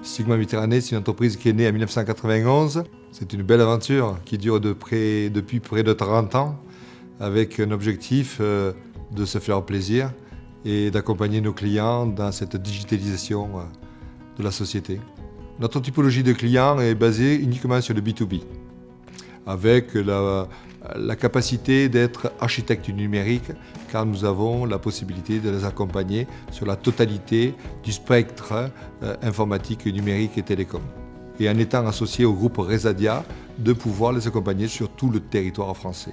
Sigma Méditerranée, c'est une entreprise qui est née en 1991. C'est une belle aventure qui dure depuis près de 30 ans, avec un objectif de se faire plaisir et d'accompagner nos clients dans cette digitalisation de la société. Notre typologie de clients est basée uniquement sur le B2B, avec la capacité d'être architecte du numérique, car nous avons la possibilité de les accompagner sur la totalité du spectre informatique, numérique et télécom. Et en étant associés au groupe Resadia, de pouvoir les accompagner sur tout le territoire français.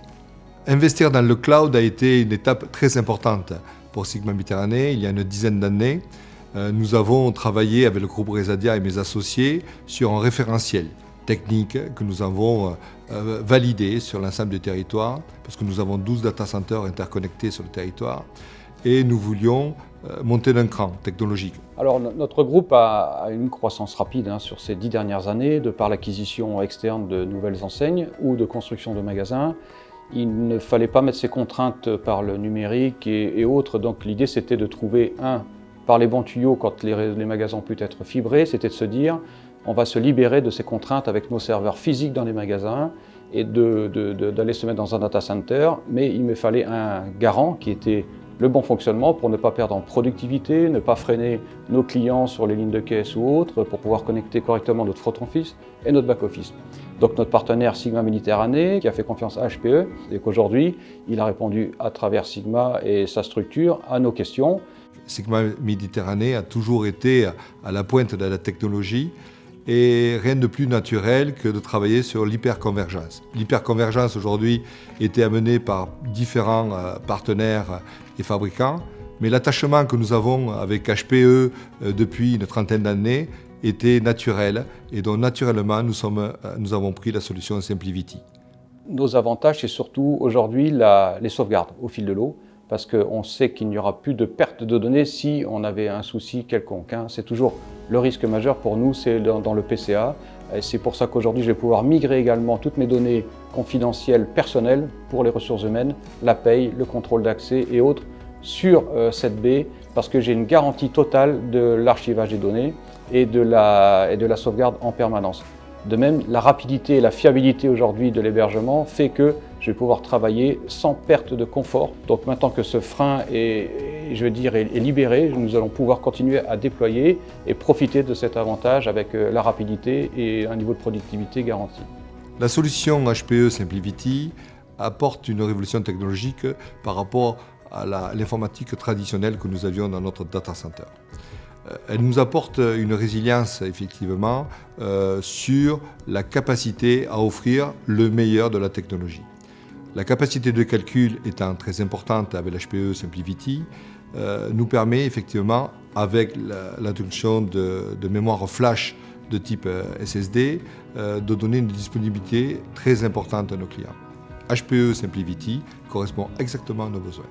Investir dans le cloud a été une étape très importante pour Sigma Méditerranée. Il y a une dizaine d'années, nous avons travaillé avec le groupe Resadia et mes associés sur un référentiel technique que nous avons validé sur l'ensemble du territoire, parce que nous avons 12 data centers interconnectés sur le territoire, et nous voulions monter d'un cran technologique. Alors notre groupe a une croissance rapide sur ces 10 dernières années, de par l'acquisition externe de nouvelles enseignes ou de construction de magasins. Il ne fallait pas mettre ces contraintes par le numérique et autres, donc l'idée c'était de trouver par les bons tuyaux quand les magasins ont pu être fibrés, c'était de se dire on va se libérer de ces contraintes avec nos serveurs physiques dans les magasins et d'aller se mettre dans un data center, mais il me fallait un garant qui était le bon fonctionnement pour ne pas perdre en productivité, ne pas freiner nos clients sur les lignes de caisse ou autres, pour pouvoir connecter correctement notre front office et notre back office. Donc notre partenaire Sigma Méditerranée, qui a fait confiance à HPE, et qu'aujourd'hui, il a répondu à travers Sigma et sa structure à nos questions. Sigma Méditerranée a toujours été à la pointe de la technologie, et rien de plus naturel que de travailler sur l'hyperconvergence. L'hyperconvergence aujourd'hui était amenée par différents partenaires et fabricants, mais l'attachement que nous avons avec HPE depuis une trentaine d'années était naturel, et donc naturellement nous avons pris la solution SimpliVity. Nos avantages, c'est surtout aujourd'hui les sauvegardes au fil de l'eau, parce qu'on sait qu'il n'y aura plus de perte de données si on avait un souci quelconque. C'est toujours le risque majeur pour nous, c'est dans le PCA. Et c'est pour ça qu'aujourd'hui, je vais pouvoir migrer également toutes mes données confidentielles personnelles pour les ressources humaines, la paye, le contrôle d'accès et autres sur cette baie, parce que j'ai une garantie totale de l'archivage des données et de la sauvegarde en permanence. De même, la rapidité et la fiabilité aujourd'hui de l'hébergement fait que je vais pouvoir travailler sans perte de confort. Donc maintenant que ce frein est libéré, nous allons pouvoir continuer à déployer et profiter de cet avantage avec la rapidité et un niveau de productivité garanti. La solution HPE SimpliVity apporte une révolution technologique par rapport à l'informatique traditionnelle que nous avions dans notre data center. Elle nous apporte une résilience, effectivement, sur la capacité à offrir le meilleur de la technologie. La capacité de calcul étant très importante avec l'HPE SimpliVity, nous permet effectivement, avec l'introduction de mémoire flash de type SSD, de donner une disponibilité très importante à nos clients. HPE SimpliVity correspond exactement à nos besoins.